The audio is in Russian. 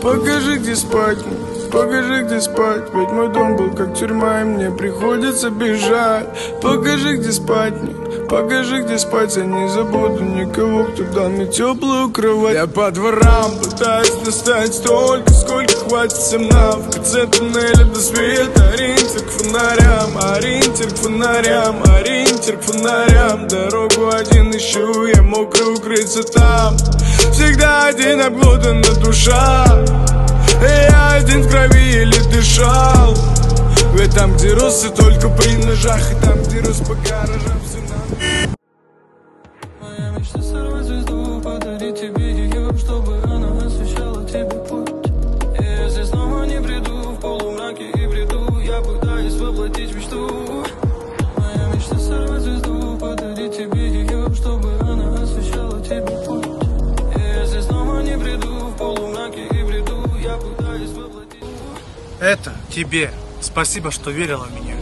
Покажи, где спать, покажи, где спать. Ведь мой дом был как тюрьма, и мне приходится бежать. Покажи, где спать мне, покажи, где спать. Я не забуду никого, кто дал мне теплую кровать. Я по дворам пытаюсь достать столько, сколько хватит всем нам. В конце туннеля до света ориентир к фонарям, ориентир к фонарям, ориентир к фонарям. Дорогу один ищу, я мокрый укрыться там. Всегда один, обглоданная душа. И я один в крови еле дышал. Ведь там, где рос, все только при ножах. И там, где рос по гаражам, все нам. Моя мечта сорвать звезду, подарить тебе ее, чтобы она освещала тебе путь. И если снова не приду в полумраке и бреду, я пытаюсь воплотить мечту. Моя мечта сорвать звезду, подарить тебе ее, чтобы она освещала тебе путь. И если снова не приду в полумраке и бреду, я пытаюсь воплотить. Это тебе. Спасибо, что верила в меня.